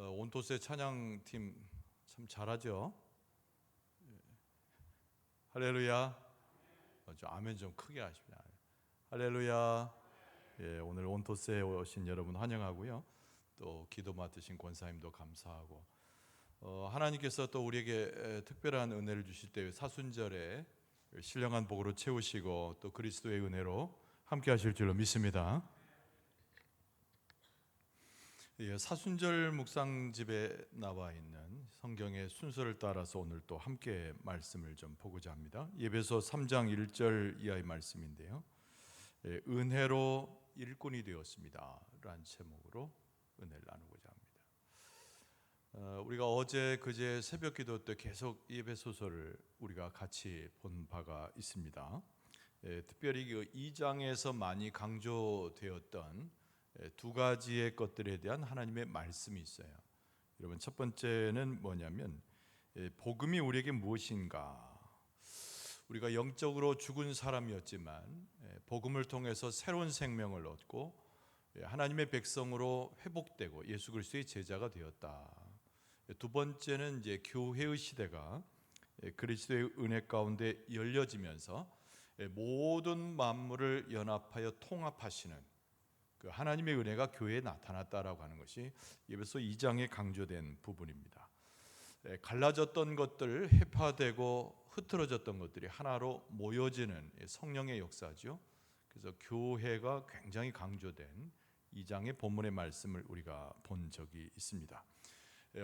온토스의 찬양팀 참 잘하죠. 할렐루야. 저 아멘 좀 크게 하십시오. 할렐루야. 예, 오늘 온토스에 오신 여러분 환영하고요. 또 기도 맡으신 권사님도 감사하고, 하나님께서 또 우리에게 특별한 은혜를 주실 때 사순절에 신령한 복으로 채우시고 또 그리스도의 은혜로 함께 하실 줄로 믿습니다. 예, 사순절 묵상집에 나와 있는 성경의 순서를 따라서 오늘 또 함께 말씀을 좀 보고자 합니다. 에베소 3장 1절 이하의 말씀인데요. 예, 은혜로 일꾼이 되었습니다 라는 제목으로 은혜를 나누고자 합니다. 우리가 어제 그제 새벽 기도 때 계속 에베소서를 우리가 같이 본 바가 있습니다. 예, 특별히 그 2장에서 많이 강조되었던 두 가지의 것들에 대한 하나님의 말씀이 있어요. 여러분, 첫 번째는 뭐냐면 복음이 우리에게 무엇인가. 우리가 영적으로 죽은 사람이었지만 복음을 통해서 새로운 생명을 얻고 하나님의 백성으로 회복되고 예수 그리스도의 제자가 되었다. 두 번째는 이제 교회의 시대가 그리스도의 은혜 가운데 열려지면서 모든 만물을 연합하여 통합하시는 그 하나님의 은혜가 교회에 나타났다라고 하는 것이 에베소 2장에 강조된 부분입니다. 갈라졌던 것들, 해파되고 흐트러졌던 것들이 하나로 모여지는 성령의 역사죠. 그래서 교회가 굉장히 강조된 2장의 본문의 말씀을 우리가 본 적이 있습니다.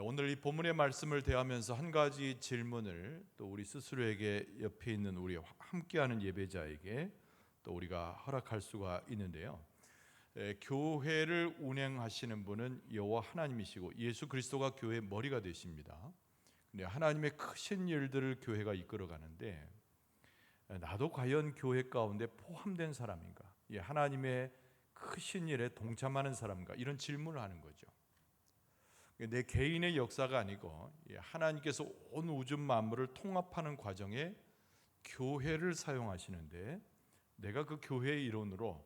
오늘 이 본문의 말씀을 대하면서 한 가지 질문을 또 우리 스스로에게, 옆에 있는 우리 함께하는 예배자에게 또 우리가 허락할 수가 있는데요. 교회를 운행하시는 분은 여호와 하나님이시고 예수 그리스도가 교회의 머리가 되십니다. 근데 하나님의 크신 일들을 교회가 이끌어가는데 나도 과연 교회 가운데 포함된 사람인가? 하나님의 크신 일에 동참하는 사람인가? 이런 질문을 하는 거죠. 내 개인의 역사가 아니고 하나님께서 온 우주 만물을 통합하는 과정에 교회를 사용하시는데 내가 그 교회의 일원으로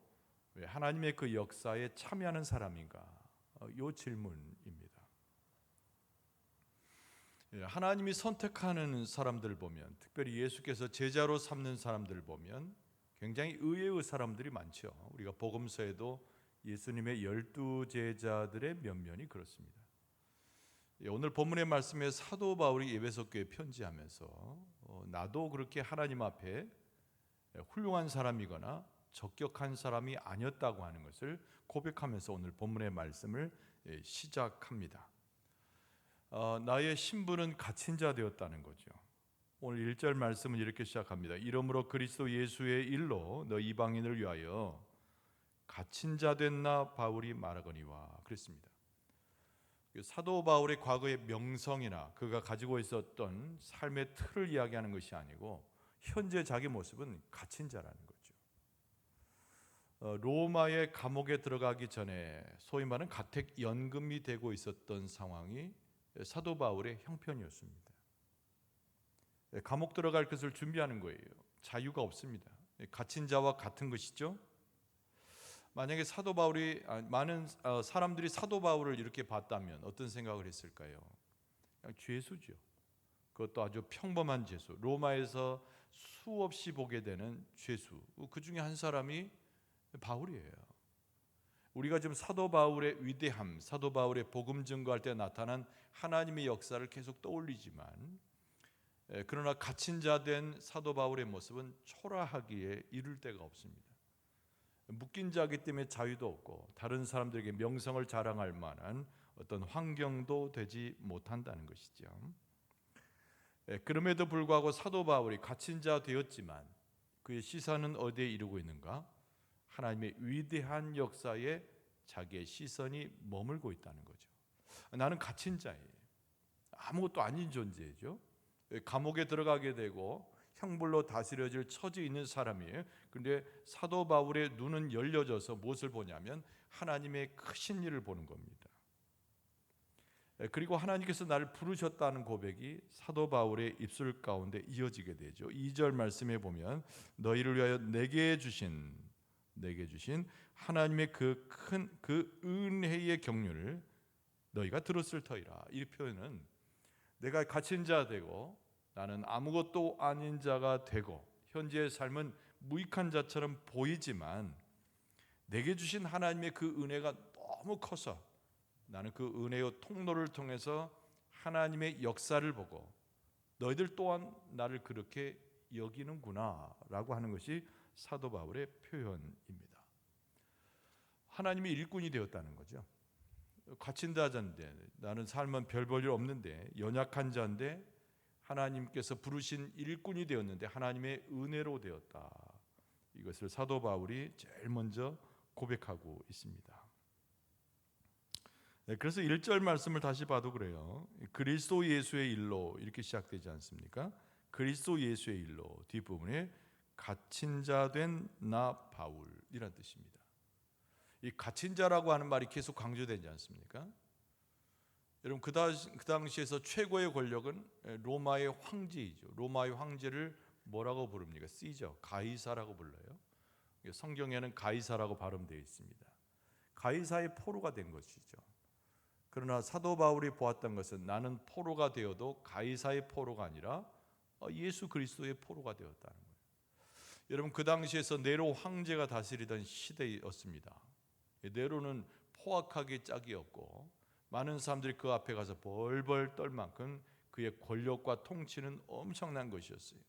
하나님의 그 역사에 참여하는 사람인가? 이 질문입니다. 하나님이 선택하는 사람들 보면, 특별히 예수께서 제자로 삼는 사람들 보면 굉장히 의외의 사람들이 많죠. 우리가 복음서에도 예수님의 12 제자들의 면면이 그렇습니다. 오늘 본문의 말씀에 사도 바울이 에베소 교회에 편지하면서 나도 그렇게 하나님 앞에 훌륭한 사람이거나 적격한 사람이 아니었다고 하는 것을 고백하면서 오늘 본문의 말씀을 시작합니다. 나의 신분은 갇힌 자 되었다는 거죠. 오늘 1절 말씀은 이렇게 시작합니다. 이러므로 그리스도 예수의 일로 너 이방인을 위하여 갇힌 자 된 나 바울이 말하거니와 그랬습니다. 사도 바울의 과거의 명성이나 그가 가지고 있었던 삶의 틀을 이야기하는 것이 아니고 현재 자기 모습은 갇힌 자라는 거죠. 로마의 감옥에 들어가기 전에 소위 말하는 가택연금이 되고 있었던 상황이 사도 바울의 형편이었습니다. 감옥 들어갈 것을 준비하는 거예요. 자유가 없습니다. 갇힌 자와 같은 것이죠. 만약에 많은 사람들이 사도 바울을 이렇게 봤다면 어떤 생각을 했을까요? 그냥 죄수죠. 그것도 아주 평범한 죄수. 로마에서 수없이 보게 되는 죄수. 그 중에 한 사람이 바울이에요. 우리가 지금 사도 바울의 위대함, 사도 바울의 복음 증거할 때 나타난 하나님의 역사를 계속 떠올리지만, 그러나 갇힌 자 된 사도 바울의 모습은 초라하기에 이를 데가 없습니다. 묶인 자이기 때문에 자유도 없고 다른 사람들에게 명성을 자랑할 만한 어떤 환경도 되지 못한다는 것이죠. 그럼에도 불구하고 사도 바울이 갇힌 자 되었지만 그의 시선은 어디에 이르고 있는가? 하나님의 위대한 역사에 자기의 시선이 머물고 있다는 거죠. 나는 갇힌 자예요. 아무것도 아닌 존재죠. 감옥에 들어가게 되고 형벌로 다스려질 처지에 있는 사람이에요. 그런데 사도 바울의 눈은 열려져서 무엇을 보냐면 하나님의 크신 일을 보는 겁니다. 그리고 하나님께서 나를 부르셨다는 고백이 사도 바울의 입술 가운데 이어지게 되죠. 2절 말씀에 보면 너희를 위하여 내게 주신 하나님의 그 큰 그 은혜의 경륜을 너희가 들었을 터이라. 이 표현은 내가 갇힌 자 되고 나는 아무것도 아닌 자가 되고 현재의 삶은 무익한 자처럼 보이지만 내게 주신 하나님의 그 은혜가 너무 커서 나는 그 은혜의 통로를 통해서 하나님의 역사를 보고 너희들 또한 나를 그렇게 여기는구나 라고 하는 것이 사도 바울의 표현입니다. 하나님이 일꾼이 되었다는 거죠. 갇힌 자인데 나는 삶은 별 볼 일 없는데 연약한 자인데 하나님께서 부르신 일꾼이 되었는데 하나님의 은혜로 되었다. 이것을 사도 바울이 제일 먼저 고백하고 있습니다. 그래서 1절 말씀을 다시 봐도 그래요. 그리스도 예수의 일로 이렇게 시작되지 않습니까? 그리스도 예수의 일로 뒷부분에 갇힌 자 된 나 바울이라는 뜻입니다. 이 갇힌 자라고 하는 말이 계속 강조되지 않습니까? 여러분 그 당시에서 최고의 권력은 로마의 황제이죠. 로마의 황제를 뭐라고 부릅니까? 시저, 가이사라고 불러요. 성경에는 가이사라고 발음되어 있습니다. 가이사의 포로가 된 것이죠. 그러나 사도 바울이 보았던 것은 나는 포로가 되어도 가이사의 포로가 아니라 예수 그리스도의 포로가 되었다는 거예요. 여러분 그 당시에서 네로 황제가 다스리던 시대였습니다. 네로는 포악하기 짝이 없고 많은 사람들이 그 앞에 가서 벌벌 떨 만큼 그의 권력과 통치는 엄청난 것이었어요.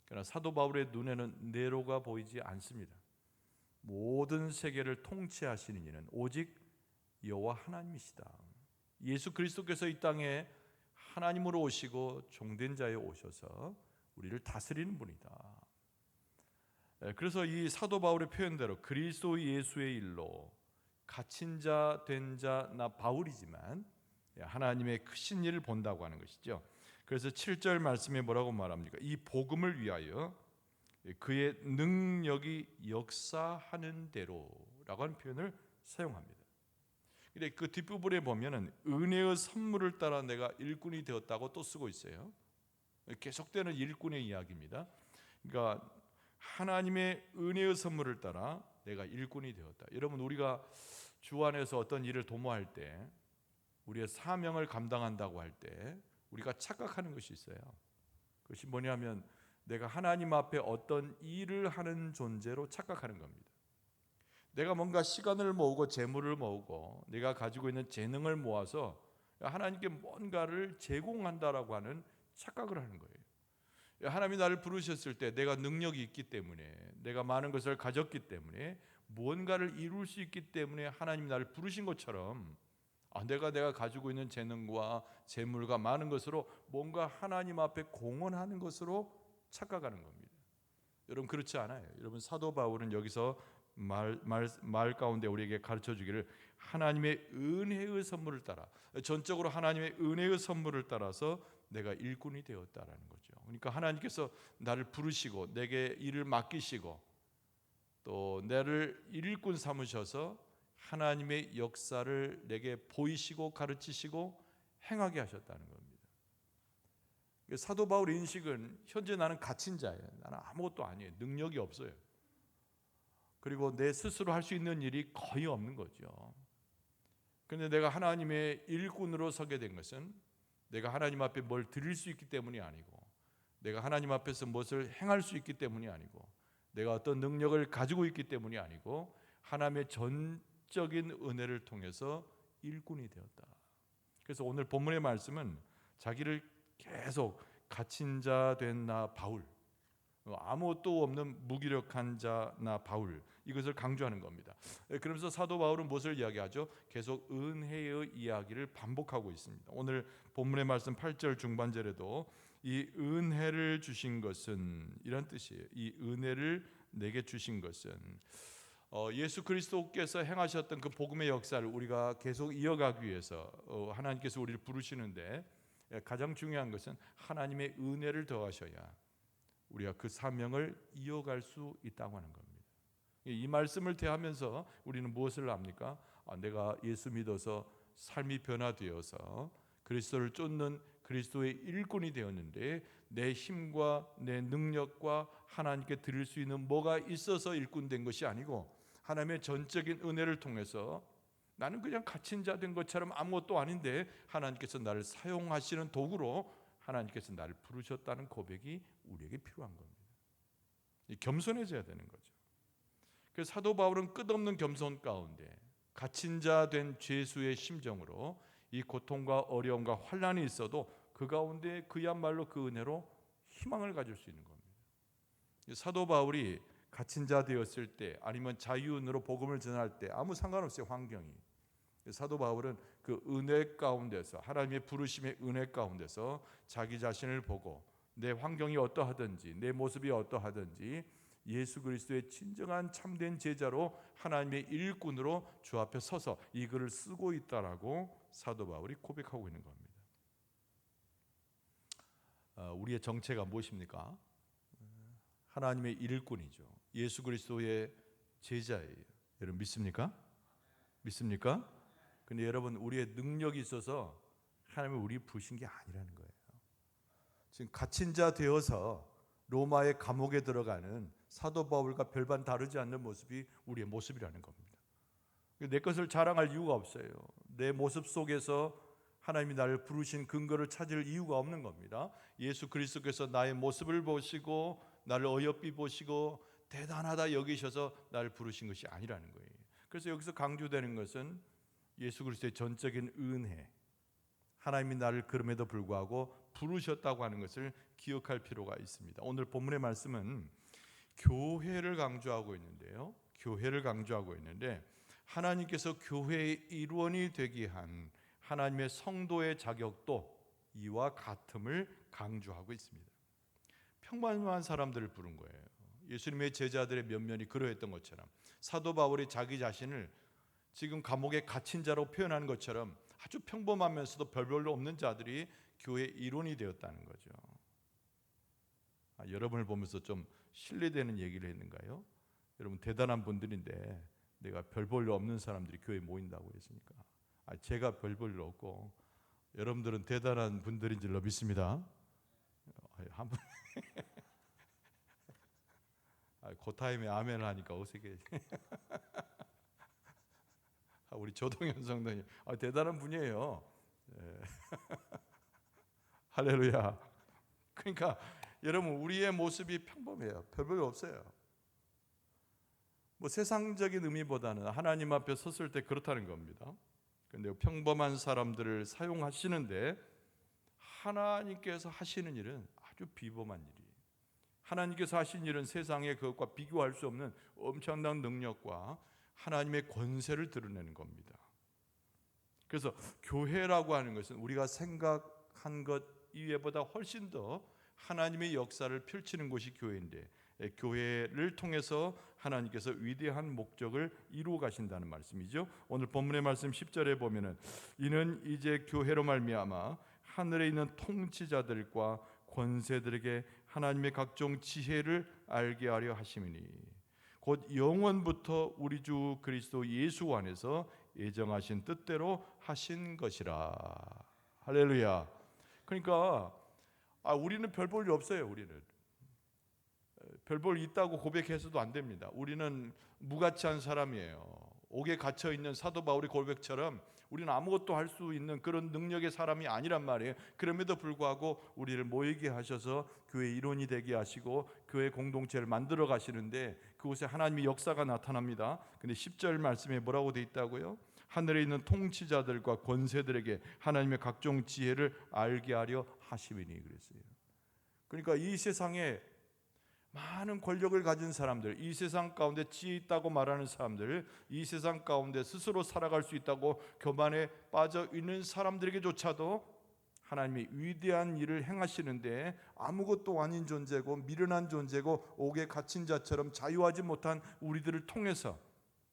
그러나 사도 바울의 눈에는 네로가 보이지 않습니다. 모든 세계를 통치하시는 이는 오직 여호와 하나님이시다. 예수 그리스도께서 이 땅에 하나님으로 오시고 종된 자에 오셔서 우리를 다스리는 분이다. 그래서 이 사도 바울의 표현대로 그리스도 예수의 일로 갇힌 자 된 자 나 바울이지만 하나님의 크신 일을 본다고 하는 것이죠. 그래서 7절 말씀에 뭐라고 말합니까? 이 복음을 위하여 그의 능력이 역사하는 대로라고 하는 표현을 사용합니다. 근데 그 뒷부분에 보면은 은혜의 선물을 따라 내가 일꾼이 되었다고 또 쓰고 있어요. 계속되는 일꾼의 이야기입니다. 그러니까 하나님의 은혜의 선물을 따라 내가 일꾼이 되었다. 여러분 우리가 주 안에서 어떤 일을 도모할 때 우리의 사명을 감당한다고 할 때 우리가 착각하는 것이 있어요. 그것이 뭐냐면 내가 하나님 앞에 어떤 일을 하는 존재로 착각하는 겁니다. 내가 뭔가 시간을 모으고 재물을 모으고 내가 가지고 있는 재능을 모아서 하나님께 뭔가를 제공한다라고 하는 착각을 하는 거예요. 하나님이 나를 부르셨을 때 내가 능력이 있기 때문에 내가 많은 것을 가졌기 때문에 무언가를 이룰 수 있기 때문에 하나님이 나를 부르신 것처럼 내가 가지고 있는 재능과 재물과 많은 것으로 뭔가 하나님 앞에 공헌하는 것으로 착각하는 겁니다. 여러분 그렇지 않아요. 여러분 사도 바울은 여기서 말 가운데 우리에게 가르쳐 주기를 하나님의 은혜의 선물을 따라 전적으로 하나님의 은혜의 선물을 따라서 내가 일꾼이 되었다라는 거죠. 그러니까 하나님께서 나를 부르시고 내게 일을 맡기시고 또 나를 일꾼 삼으셔서 하나님의 역사를 내게 보이시고 가르치시고 행하게 하셨다는 겁니다. 사도 바울의 인식은 현재 나는 갇힌 자예요. 나는 아무것도 아니에요. 능력이 없어요. 그리고 내 스스로 할 수 있는 일이 거의 없는 거죠. 그런데 내가 하나님의 일꾼으로 서게 된 것은 내가 하나님 앞에 뭘 드릴 수 있기 때문이 아니고 내가 하나님 앞에서 무엇을 행할 수 있기 때문이 아니고 내가 어떤 능력을 가지고 있기 때문이 아니고 하나님의 전적인 은혜를 통해서 일꾼이 되었다. 그래서 오늘 본문의 말씀은 자기를 계속 갇힌 자 된 나 바울, 아무것도 없는 무기력한 자 나 바울, 이것을 강조하는 겁니다. 그러면서 사도 바울은 무엇을 이야기하죠? 계속 은혜의 이야기를 반복하고 있습니다. 오늘 본문의 말씀 8절 중반절에도 이 은혜를 주신 것은 이런 뜻이에요. 이 은혜를 내게 주신 것은 예수 그리스도께서 행하셨던 그 복음의 역사를 우리가 계속 이어가기 위해서 하나님께서 우리를 부르시는데 가장 중요한 것은 하나님의 은혜를 더하셔야 우리가 그 사명을 이어갈 수 있다고 하는 겁니다. 이 말씀을 대하면서 우리는 무엇을 합니까? 내가 예수 믿어서 삶이 변화되어서 그리스도를 쫓는 그리스도의 일꾼이 되었는데 내 힘과 내 능력과 하나님께 드릴 수 있는 뭐가 있어서 일꾼 된 것이 아니고 하나님의 전적인 은혜를 통해서 나는 그냥 갇힌 자 된 것처럼 아무것도 아닌데 하나님께서 나를 사용하시는 도구로 하나님께서 나를 부르셨다는 고백이 우리에게 필요한 겁니다. 겸손해져야 되는 거죠. 그래서 사도 바울은 끝없는 겸손 가운데 갇힌 자 된 죄수의 심정으로 이 고통과 어려움과 환난이 있어도 그 가운데 그야말로 그 은혜로 희망을 가질 수 있는 겁니다. 사도 바울이 갇힌 자 되었을 때 아니면 자유인으로 복음을 전할 때 아무 상관없어요, 환경이. 사도 바울은 그 은혜 가운데서, 하나님의 부르심의 은혜 가운데서 자기 자신을 보고 내 환경이 어떠하든지 내 모습이 어떠하든지 예수 그리스도의 진정한 참된 제자로 하나님의 일꾼으로 주 앞에 서서 이 글을 쓰고 있다라고 사도 바울이 고백하고 있는 겁니다. 우리의 정체가 무엇입니까? 하나님의 일꾼이죠. 예수 그리스도의 제자예요. 여러분 믿습니까? 믿습니까? 근데 여러분, 우리의 능력이 있어서 하나님이 우리 부르신 게 아니라는 거예요. 지금 갇힌 자 되어서 로마의 감옥에 들어가는 사도 바울과 별반 다르지 않는 모습이 우리의 모습이라는 겁니다. 내 것을 자랑할 이유가 없어요. 내 모습 속에서 하나님이 나를 부르신 근거를 찾을 이유가 없는 겁니다. 예수 그리스도께서 나의 모습을 보시고 나를 어여삐 보시고 대단하다 여기셔서 나를 부르신 것이 아니라는 거예요. 그래서 여기서 강조되는 것은 예수 그리스도의 전적인 은혜, 하나님이 나를 그럼에도 불구하고 부르셨다고 하는 것을 기억할 필요가 있습니다. 오늘 본문의 말씀은 교회를 강조하고 있는데요. 교회를 강조하고 있는데 하나님께서 교회의 일원이 되게 한 하나님의 성도의 자격도 이와 같음을 강조하고 있습니다. 평범한 사람들을 부른 거예요. 예수님의 제자들의 면면이 그러했던 것처럼 사도 바울이 자기 자신을 지금 감옥에 갇힌 자로 표현하는 것처럼 아주 평범하면서도 별별로 없는 자들이 교회의 일원이 되었다는 거죠. 여러분을 보면서 좀 신뢰되는 얘기를 했는가요? 여러분 대단한 분들인데 내가 별볼로 없는 사람들이 교회에 모인다고 했으니까 제가 별볼로 없고 여러분들은 대단한 분들인 줄로 믿습니다. 한번 그 타임에 아멘을 하니까 어색해. 우리 조동현 성도님 대단한 분이에요. 할렐루야. 그러니까 여러분 우리의 모습이 평범해요. 별별 없어요. 뭐 세상적인 의미보다는 하나님 앞에 섰을 때 그렇다는 겁니다. 그런데 평범한 사람들을 사용하시는데 하나님께서 하시는 일은 아주 비범한 일이에요. 하나님께서 하신 일은 세상의 그것과 비교할 수 없는 엄청난 능력과 하나님의 권세를 드러내는 겁니다. 그래서 교회라고 하는 것은 우리가 생각한 것 이외보다 훨씬 더 하나님의 역사를 펼치는 곳이 교회인데 교회를 통해서 하나님께서 위대한 목적을 이루어 가신다는 말씀이죠. 오늘 본문의 말씀 10절에 보면은 이는 이제 교회로 말미암아 하늘에 있는 통치자들과 권세들에게 하나님의 각종 지혜를 알게 하려 하심이니 곧 영원부터 우리 주 그리스도 예수 안에서 예정하신 뜻대로 하신 것이라. 할렐루야. 그러니까 우리는 별 볼 일 없어요. 우리는 별 볼 일 있다고 고백해서도 안 됩니다. 우리는 무가치한 사람이에요. 옥에 갇혀 있는 사도 바울의 고백처럼 우리는 아무것도 할 수 있는 그런 능력의 사람이 아니란 말이에요. 그럼에도 불구하고 우리를 모이게 하셔서 교회 일원이 되게 하시고 교회 공동체를 만들어 가시는데 그곳에 하나님의 역사가 나타납니다. 근데 10절 말씀에 뭐라고 돼 있다고요? 하늘에 있는 통치자들과 권세들에게 하나님의 각종 지혜를 알게 하려 하심이니 그랬어요. 그러니까 이 세상에 많은 권력을 가진 사람들, 이 세상 가운데 지혜 있다고 말하는 사람들, 이 세상 가운데 스스로 살아갈 수 있다고 교만에 빠져 있는 사람들에게조차도 하나님이 위대한 일을 행하시는데 아무것도 아닌 존재고 미련한 존재고 옥에 갇힌 자처럼 자유하지 못한 우리들을 통해서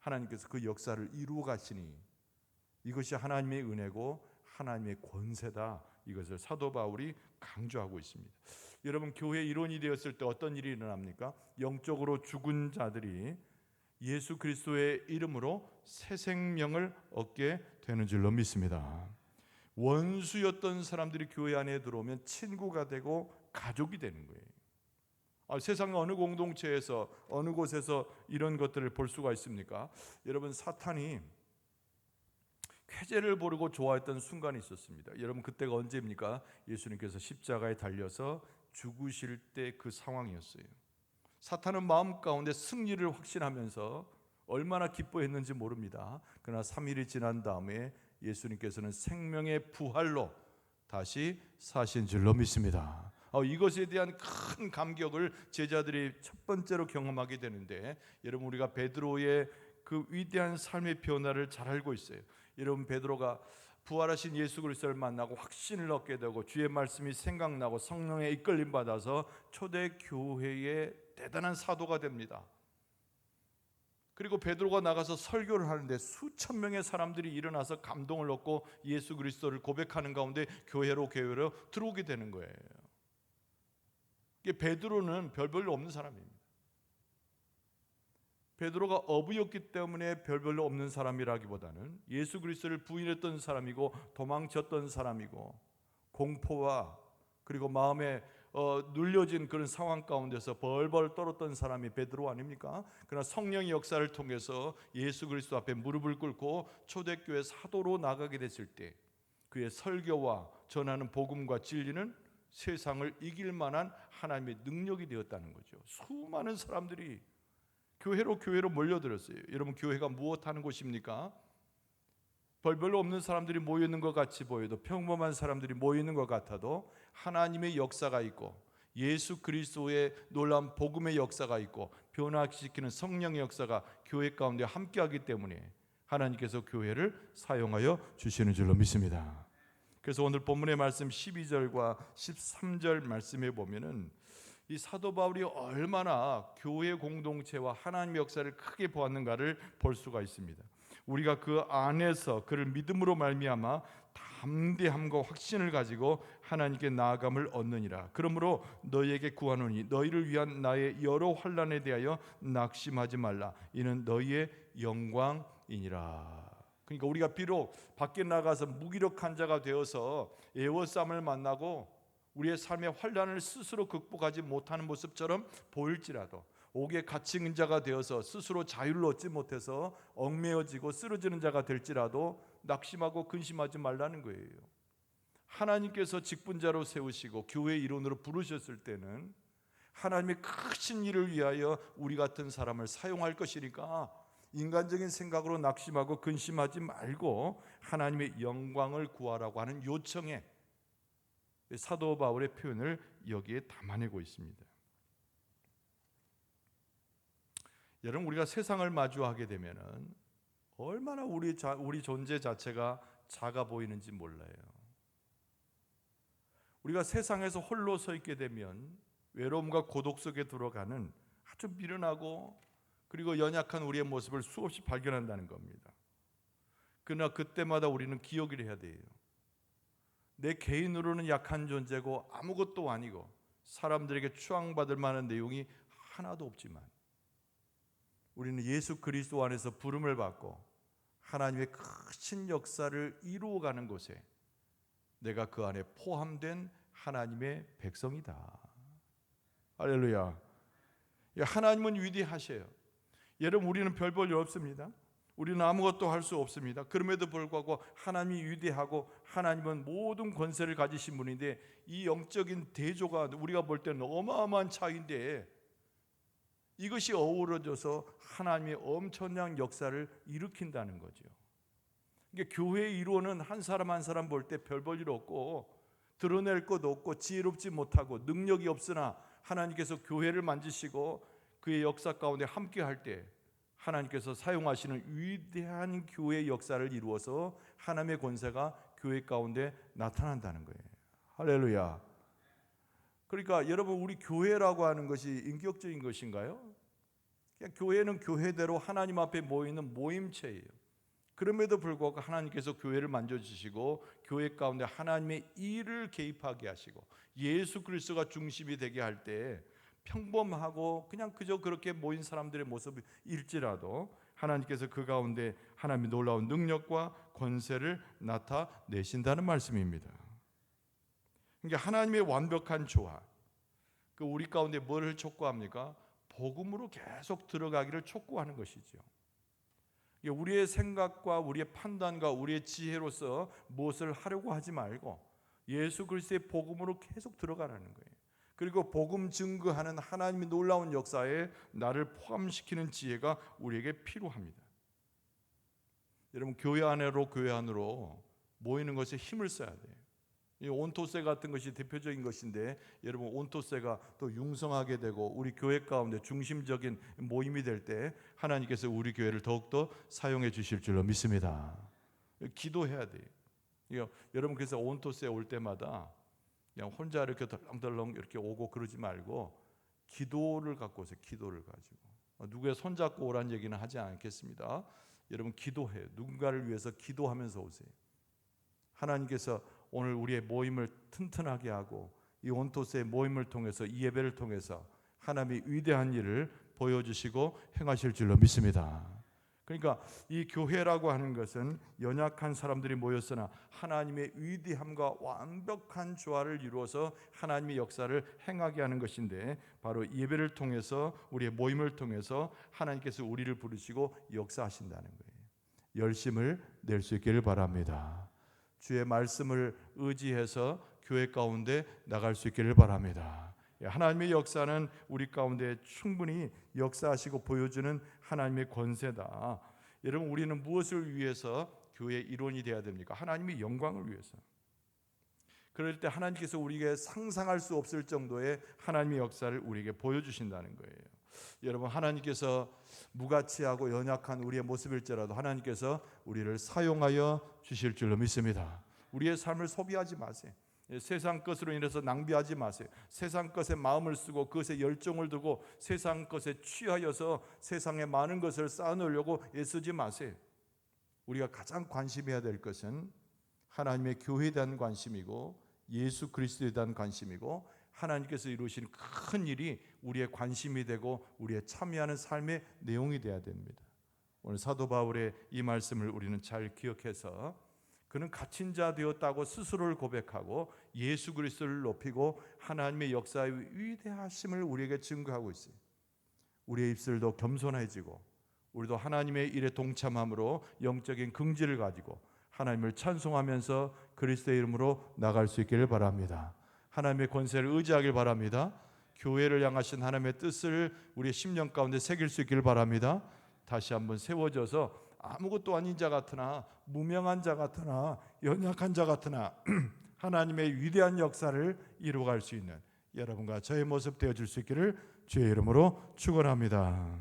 하나님께서 그 역사를 이루어 가시니 이것이 하나님의 은혜고 하나님의 권세다. 이것을 사도 바울이 강조하고 있습니다. 여러분 교회 일원이 되었을 때 어떤 일이 일어납니까? 영적으로 죽은 자들이 예수 그리스도의 이름으로 새 생명을 얻게 되는 줄로 믿습니다. 원수였던 사람들이 교회 안에 들어오면 친구가 되고 가족이 되는 거예요. 세상 어느 공동체에서 어느 곳에서 이런 것들을 볼 수가 있습니까? 여러분 사탄이 쾌재를 부르고 좋아했던 순간이 있었습니다. 여러분, 그때가 언제입니까? 예수님께서 십자가에 달려서 죽으실 때 그 상황이었어요. 사탄은 마음 가운데 승리를 확신하면서 얼마나 기뻐했는지 모릅니다. 그러나 3일이 지난 다음에 예수님께서는 생명의 부활로 다시 사신 줄로 믿습니다. 이것에 대한 큰 감격을 제자들이 첫 번째로 경험하게 되는데, 여러분, 우리가 베드로의 그 위대한 삶의 변화를 잘 알고 있어요. 여러분, 베드로가 부활하신 예수 그리스도를 만나고 확신을 얻게 되고 주의 말씀이 생각나고 성령의 이끌림 받아서 초대 교회의 대단한 사도가 됩니다. 그리고 베드로가 나가서 설교를 하는데 수천 명의 사람들이 일어나서 감동을 얻고 예수 그리스도를 고백하는 가운데 교회로 들어오게 되는 거예요. 베드로는 별볼로 없는 사람입니다. 베드로가 어부였기 때문에 별별로 없는 사람이라기보다는 예수 그리스도를 부인했던 사람이고 도망쳤던 사람이고 공포와 그리고 마음에 눌려진 그런 상황 가운데서 벌벌 떨었던 사람이 베드로 아닙니까? 그러나 성령의 역사를 통해서 예수 그리스도 앞에 무릎을 꿇고 초대교회 사도로 나가게 됐을 때 그의 설교와 전하는 복음과 진리는 세상을 이길 만한 하나님의 능력이 되었다는 거죠. 수많은 사람들이 교회로 몰려들었어요. 여러분, 교회가 무엇하는 곳입니까? 별별로 없는 사람들이 모여있는 것 같이 보여도, 평범한 사람들이 모여있는 것 같아도 하나님의 역사가 있고 예수 그리스도의 놀라운 복음의 역사가 있고 변화시키는 성령의 역사가 교회 가운데 함께하기 때문에 하나님께서 교회를 사용하여 주시는 줄로 믿습니다. 그래서 오늘 본문의 말씀 12절과 13절 말씀에 보면은 이 사도 바울이 얼마나 교회 공동체와 하나님의 역사를 크게 보았는가를 볼 수가 있습니다. 우리가 그 안에서 그를 믿음으로 말미암아 담대함과 확신을 가지고 하나님께 나아감을 얻느니라. 그러므로 너희에게 구하노니 너희를 위한 나의 여러 환난에 대하여 낙심하지 말라. 이는 너희의 영광이니라. 그러니까 우리가 비록 밖에 나가서 무기력한 자가 되어서 애워싸움을 만나고 우리의 삶의 환난을 스스로 극복하지 못하는 모습처럼 보일지라도, 옥에 갇힌 자가 되어서 스스로 자유를 얻지 못해서 얽매여지고 쓰러지는 자가 될지라도 낙심하고 근심하지 말라는 거예요. 하나님께서 직분자로 세우시고 교회 일원으로 부르셨을 때는 하나님의 크신 일을 위하여 우리 같은 사람을 사용할 것이니까 인간적인 생각으로 낙심하고 근심하지 말고 하나님의 영광을 구하라고 하는 요청에 사도 바울의 표현을 여기에 담아내고 있습니다. 여러분, 우리가 세상을 마주하게 되면은 얼마나 우리 존재 자체가 작아 보이는지 몰라요. 우리가 세상에서 홀로 서 있게 되면 외로움과 고독 속에 들어가는 아주 미련하고 그리고 연약한 우리의 모습을 수없이 발견한다는 겁니다. 그러나 그때마다 우리는 기억을 해야 돼요. 내 개인으로는 약한 존재고 아무것도 아니고 사람들에게 추앙받을 만한 내용이 하나도 없지만 우리는 예수 그리스도 안에서 부름을 받고 하나님의 크신 역사를 이루어가는 곳에 내가 그 안에 포함된 하나님의 백성이다. 할렐루야. 하나님은 위대하셔요. 여러분, 우리는 별 볼 일 없습니다. 우리는 아무것도 할 수 없습니다. 그럼에도 불구하고 하나님이 위대하고 하나님은 모든 권세를 가지신 분인데 이 영적인 대조가 우리가 볼 때는 어마어마한 차이인데 이것이 어우러져서 하나님의 엄청난 역사를 일으킨다는 거죠. 그러니까 교회의 일원은 한 사람 한 사람 볼 때 별 볼 일 없고 드러낼 것 없고 지혜롭지 못하고 능력이 없으나 하나님께서 교회를 만지시고 그의 역사 가운데 함께 할 때 하나님께서 사용하시는 위대한 교회의 역사를 이루어서 하나님의 권세가 교회 가운데 나타난다는 거예요. 할렐루야. 그러니까 여러분, 우리 교회라고 하는 것이 인격적인 것인가요? 그냥 교회는 교회대로 하나님 앞에 모이는 모임체예요. 그럼에도 불구하고 하나님께서 교회를 만져주시고 교회 가운데 하나님의 일을 개입하게 하시고 예수 그리스도가 중심이 되게 할 때 평범하고 그냥 그저 그렇게 모인 사람들의 모습일지라도 하나님께서 그 가운데 하나님의 놀라운 능력과 권세를 나타내신다는 말씀입니다. 그러니까 하나님의 완벽한 조화, 그 우리 가운데 뭐를 촉구합니까? 복음으로 계속 들어가기를 촉구하는 것이죠. 우리의 생각과 우리의 판단과 우리의 지혜로서 무엇을 하려고 하지 말고 예수 그리스도의 복음으로 계속 들어가라는 거예요. 그리고 복음 증거하는 하나님의 놀라운 역사에 나를 포함시키는 지혜가 우리에게 필요합니다. 여러분, 교회 안으로 모이는 것에 힘을 써야 돼요. 이 온토세 같은 것이 대표적인 것인데, 여러분, 온토세가 또 융성하게 되고 우리 교회 가운데 중심적인 모임이 될 때 하나님께서 우리 교회를 더욱더 사용해 주실 줄로 믿습니다. 기도해야 돼요. 여러분, 그래서 온토세 올 때마다 그냥 혼자 이렇게 덜렁덜렁 이렇게 오고 그러지 말고 기도를 갖고 오세요. 기도를 가지고. 누구의 손잡고 오라는 얘기는 하지 않겠습니다. 여러분, 기도해요. 누군가를 위해서 기도하면서 오세요. 하나님께서 오늘 우리의 모임을 튼튼하게 하고 이 온토스의 모임을 통해서, 이 예배를 통해서 하나님의 위대한 일을 보여주시고 행하실 줄로 믿습니다. 그러니까 이 교회라고 하는 것은 연약한 사람들이 모였으나 하나님의 위대함과 완벽한 조화를 이루어서 하나님의 역사를 행하게 하는 것인데, 바로 예배를 통해서, 우리의 모임을 통해서 하나님께서 우리를 부르시고 역사하신다는 거예요. 열심을 낼 수 있기를 바랍니다. 주의 말씀을 의지해서 교회 가운데 나갈 수 있기를 바랍니다. 하나님의 역사는 우리 가운데 충분히 역사하시고 보여주는 하나님의 권세다. 여러분, 우리는 무엇을 위해서 교회의 일원이 되어야 됩니까? 하나님의 영광을 위해서. 그럴 때 하나님께서 우리에게 상상할 수 없을 정도의 하나님의 역사를 우리에게 보여주신다는 거예요. 여러분, 하나님께서 무가치하고 연약한 우리의 모습일지라도 하나님께서 우리를 사용하여 주실 줄로 믿습니다. 우리의 삶을 소비하지 마세요. 세상 것으로 인해서 낭비하지 마세요. 세상 것에 마음을 쓰고 그것에 열정을 두고 세상 것에 취하여서 세상에 많은 것을 쌓아놓으려고 애쓰지 마세요. 우리가 가장 관심해야 될 것은 하나님의 교회에 대한 관심이고 예수 그리스도에 대한 관심이고, 하나님께서 이루신 큰 일이 우리의 관심이 되고 우리의 참여하는 삶의 내용이 되어야 됩니다. 오늘 사도 바울의 이 말씀을 우리는 잘 기억해서, 그는 갇힌 자 되었다고 스스로를 고백하고 예수 그리스도를 높이고 하나님의 역사의 위대하심을 우리에게 증거하고 있어요. 우리의 입술도 겸손해지고 우리도 하나님의 일에 동참함으로 영적인 긍지를 가지고 하나님을 찬송하면서 그리스도의 이름으로 나갈 수 있기를 바랍니다. 하나님의 권세를 의지하길 바랍니다. 교회를 향하신 하나님의 뜻을 우리의 심령 가운데 새길 수 있기를 바랍니다. 다시 한번 세워져서 아무것도 아닌 자 같으나, 무명한 자 같으나, 연약한 자 같으나 하나님의 위대한 역사를 이루어갈 수 있는 여러분과 저의 모습 되어줄 수 있기를 주의 이름으로 축원합니다.